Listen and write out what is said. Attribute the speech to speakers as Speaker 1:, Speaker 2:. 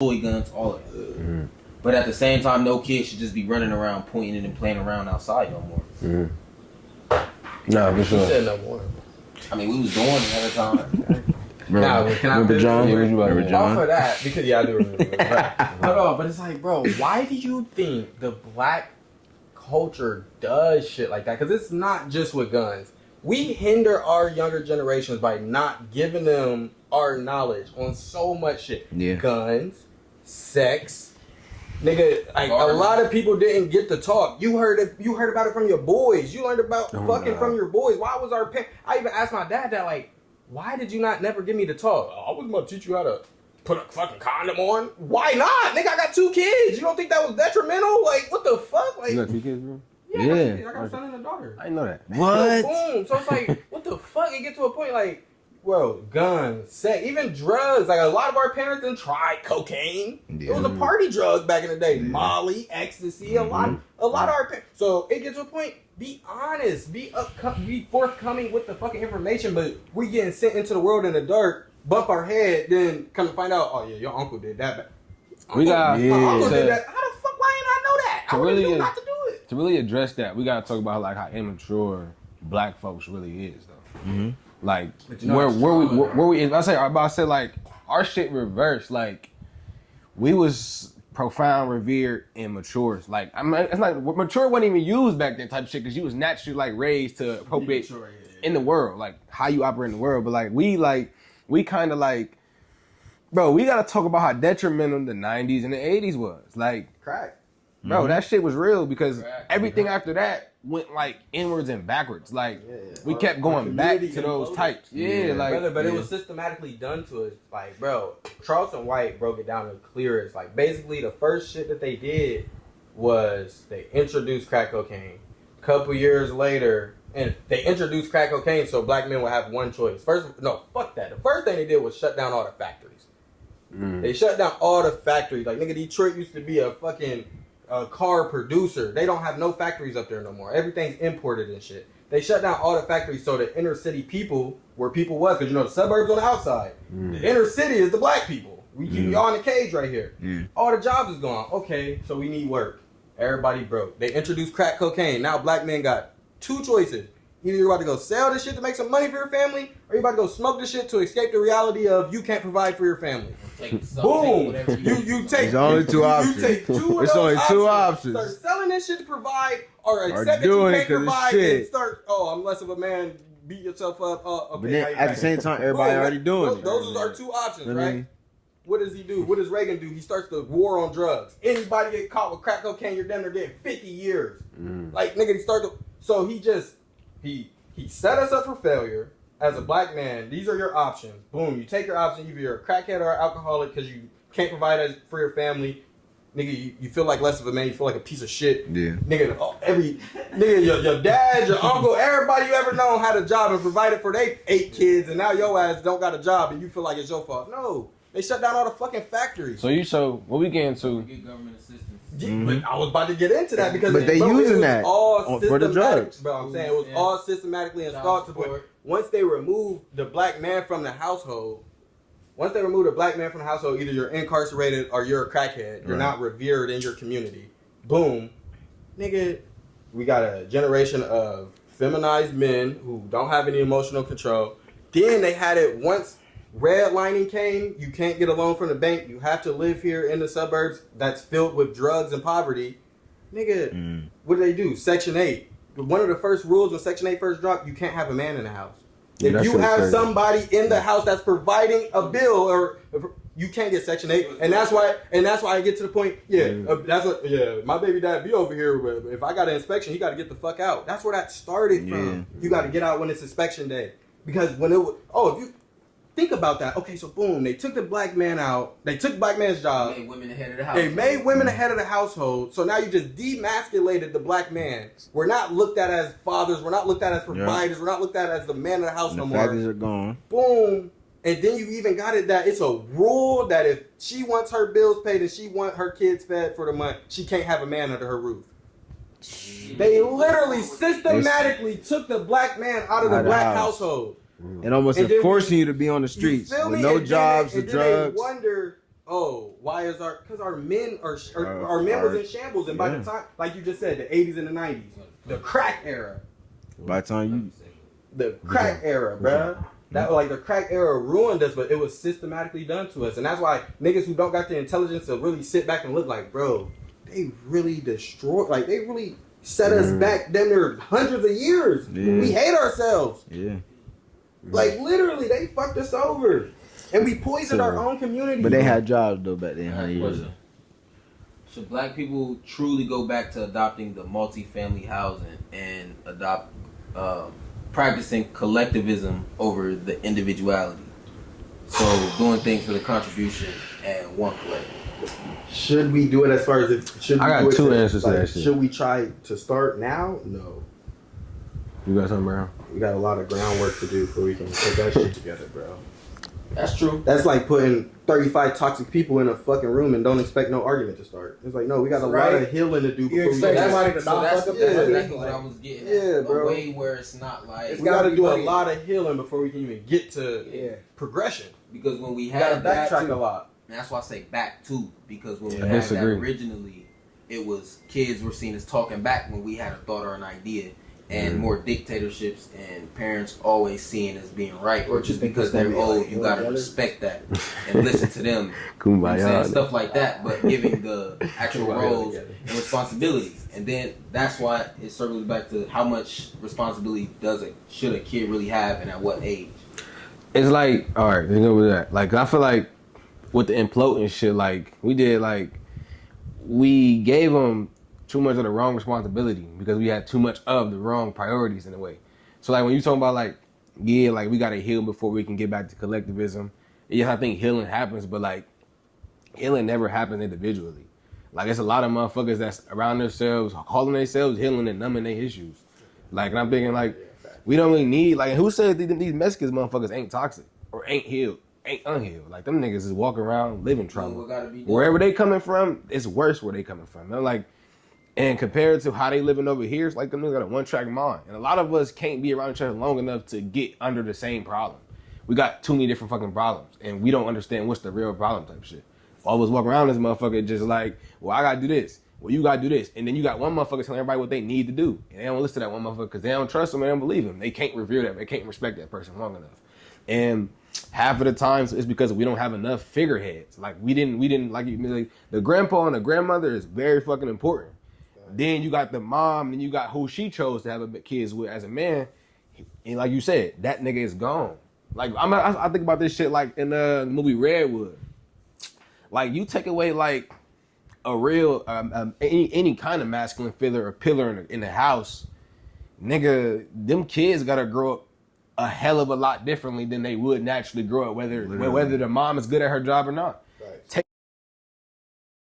Speaker 1: toy guns, all of that. But at the same time, no kid should just be running around pointing it and playing around outside no more.
Speaker 2: Nah, for sure.
Speaker 3: You said no more.
Speaker 1: I mean, we was doing it at the time.
Speaker 3: Nah, but can I remember
Speaker 2: John?
Speaker 3: Remember John? Off of that, because I do remember. Hold on, but it's like, bro, why do you think the black culture does shit like that? Because it's not just with guns. We hinder our younger generations by not giving them our knowledge on so much shit.
Speaker 4: Yeah.
Speaker 3: Guns, sex, nigga. Like a lot of people didn't get to talk. You heard it. You heard about it from your boys. You learned about fucking from your boys. Why was our parents? I even asked my dad that, like, why did you not never give me the talk? I was gonna teach you how to put a fucking condom on. Why not? Nigga, I got 2 kids. You don't think that was detrimental? Like, what the fuck? Like,
Speaker 2: You got 2 kids, bro?
Speaker 3: yeah. I got a son and a daughter.
Speaker 2: I didn't know that.
Speaker 4: What?
Speaker 3: Boom. So it's like, what the fuck? It get to a point like, bro, guns, sex, even drugs. Like, a lot of our parents done tried cocaine.
Speaker 4: Yeah.
Speaker 3: It was a party drug back in the day. Molly, ecstasy, a lot of our parents. So it gets to a point. Be honest. Be forthcoming with the fucking information. But we getting sent into the world in the dark, bump our head, then come to find out, oh yeah, your uncle did that.
Speaker 2: We got
Speaker 3: My uncle did that. How the fuck? Why ain't I know that? I really knew not to do it.
Speaker 2: To really address that, we gotta talk about like how immature black folks really is, though. Like where we I say like our shit reversed. Like we was profound, revered, and mature. Like I mean, it's like mature wasn't even used back then type of shit because you was naturally like raised to appropriate in the world, like how you operate in the world. But like we kind of like, bro, we gotta talk about how detrimental the 90s and the 80s was. Like
Speaker 3: Crack.
Speaker 2: Bro, that shit was real because everything after that went like inwards and backwards. Like we kept going back to those types. Yeah, like
Speaker 3: brother, but it was systematically done to us. Like, bro, Charleston White broke it down to the clearest. Like, basically, the first shit that they did was they introduced crack cocaine. A couple years later, and they introduced crack cocaine so black men would have one choice. Fuck that. The first thing they did was shut down all the factories. They shut down all the factories. Like, nigga, Detroit used to be a fucking car producer. They don't have no factories up there no more. Everything's imported and shit. They shut down all the factories so the inner city people, where people was, because you know the suburbs on the outside. The inner city is the black people. We keep y'all in a cage right here. All the jobs is gone. Okay, so we need work. Everybody broke. They introduced crack cocaine. Now black men got 2 choices. Either you're about to go sell this shit to make some money for your family, or you're about to go smoke this shit to escape the reality of you can't provide for your family. Boom! You take.
Speaker 4: There's only 2 options.
Speaker 3: You take 2 of those
Speaker 4: It's only 2
Speaker 3: options.
Speaker 4: options.
Speaker 3: Start selling this shit to provide, or accept that you
Speaker 4: doing it
Speaker 3: can't
Speaker 4: 'cause it's
Speaker 3: provide,
Speaker 4: shit.
Speaker 3: and start. Oh, I'm less of a man. Beat yourself up. Okay.
Speaker 4: But then at the same time, everybody already doing it.
Speaker 3: Those are 2 options,
Speaker 4: I
Speaker 3: right?
Speaker 4: mean,
Speaker 3: What does he do? What does Reagan do? He starts the war on drugs. Anybody get caught with crack cocaine, you're damn near getting 50 years. Like, nigga, so he set us up for failure as a black man. These are your options. Boom, you take your option. Either you're a crackhead or an alcoholic because you can't provide it for your family. Nigga, you feel like less of a man. You feel like a piece of shit.
Speaker 4: Yeah.
Speaker 3: Nigga, your dad, your uncle, everybody you ever known had a job and provided for their 8 kids, and now your ass don't got a job and you feel like it's your fault. No. They shut down all the fucking factories.
Speaker 2: So what we getting to?
Speaker 1: Get government assistance.
Speaker 3: But I was about to get into that because
Speaker 4: But they using that for the drugs.
Speaker 3: Bro, I'm saying it was all systematically installed to put. Once they removed the black man from the household, either you're incarcerated or you're a crackhead. You're not revered in your community. Boom. Nigga, we got a generation of feminized men who don't have any emotional control. Then they had it once redlining came, you can't get a loan from the bank. You have to live here in the suburbs that's filled with drugs and poverty. Nigga, what do? Section 8. One of the first rules when Section 8 first dropped, you can't have a man in the house. If you have somebody in the house that's providing a bill, or you can't get Section 8, and that's why I get to the point. My baby dad be over here. But if I got an inspection, he got to get the fuck out. That's where that started from. You got to get out when it's inspection day, because when it was, if you think about that. Okay, so boom, they took the black man out. They took black man's job.
Speaker 1: They made women the head of the house.
Speaker 3: They made women the head of the household. So now you just demasculated the black man. We're not looked at as fathers. We're not looked at as providers. We're not looked at as the man of the house no more.
Speaker 4: The factories are gone.
Speaker 3: Boom. And then you even got it that it's a rule that if she wants her bills paid and she wants her kids fed for the month, she can't have a man under her roof. They literally systematically took the black man out of the black household.
Speaker 4: And almost forcing you to be on the streets with no jobs or drugs.
Speaker 3: They wonder, oh, why is because our men was in shambles, and by the time, like you just said, the 80s and the 90s, the crack era.
Speaker 4: By the time
Speaker 3: the crack era, bruh. That like the crack era ruined us, but it was systematically done to us, and that's why niggas who don't got the intelligence to really sit back and look like, bro, they really destroyed, like they really set us back damn near hundreds of years. Yeah. We hate ourselves.
Speaker 4: Yeah.
Speaker 3: Like literally, they fucked us over, and we poisoned our own community.
Speaker 4: But they had jobs though back then.
Speaker 1: Should black people truly go back to adopting the multi-family housing and adopt practicing collectivism over the individuality? So doing things for the contribution and one collective.
Speaker 3: Should we do it as far as if? Should we
Speaker 2: I got two answers to that shit.
Speaker 3: Should we try to start now? No.
Speaker 2: You got something, bro?
Speaker 3: We got a lot of groundwork to do before we can put that shit together, bro.
Speaker 1: That's true.
Speaker 3: That's like putting 35 toxic people in a fucking room and don't expect no argument to start. It's like, no, we got a lot of healing to do before we
Speaker 1: expect
Speaker 3: somebody
Speaker 1: to not fuck up. That's exactly what I was getting at.
Speaker 3: Yeah, bro.
Speaker 1: A way where it's not like...
Speaker 3: We got to do a lot of healing before we can even get to progression.
Speaker 1: Because when we had that
Speaker 3: backtrack a lot.
Speaker 1: And that's why I say back too. Because when we had that originally, it was kids were seen as talking back when we had a thought or an idea. And more dictatorships and parents always seen as being right, or just because they're old, you gotta respect that and listen to them.
Speaker 2: Kumbaya,
Speaker 1: stuff like that, but giving the actual roles and responsibilities. And then that's why it circles back to how much responsibility should a kid really have, and at what age?
Speaker 2: It's like, all right, think over that. Like, I feel like with the imploding shit, like we gave them too much of the wrong responsibility because we had too much of the wrong priorities in a way. So like when you talking about like, yeah, like we gotta heal before we can get back to collectivism. Yeah, I think healing happens, but like healing never happens individually. Like it's a lot of motherfuckers that's around themselves, calling themselves healing and numbing their issues. Like, and I'm thinking like, we don't really need, like, who says these Mexicans motherfuckers ain't toxic or ain't healed, ain't unhealed? Like them niggas is walking around living trauma. Wherever they coming from, it's worse where they coming from. They're like, and compared to how they living over here, it's like them niggas got a one-track mind. And a lot of us can't be around each other long enough to get under the same problem. We got too many different fucking problems, and we don't understand what's the real problem type shit. All of us walk around this motherfucker just like, well, I gotta do this. Well, you gotta do this. And then you got one motherfucker telling everybody what they need to do. And they don't listen to that one motherfucker because they don't trust him and they don't believe him. They can't revere that. They can't respect that person long enough. And half of the times it's because we don't have enough figureheads. Like we didn't like the grandpa and the grandmother is very fucking important. Then you got the mom, and you got who she chose to have kids with as a man. And like you said, that nigga is gone. Like I think about this shit like in the movie Redwood. Like you take away like a real any kind of masculine figure or pillar in the house, nigga, them kids gotta grow up a hell of a lot differently than they would naturally grow up, whether the mom is good at her job or not.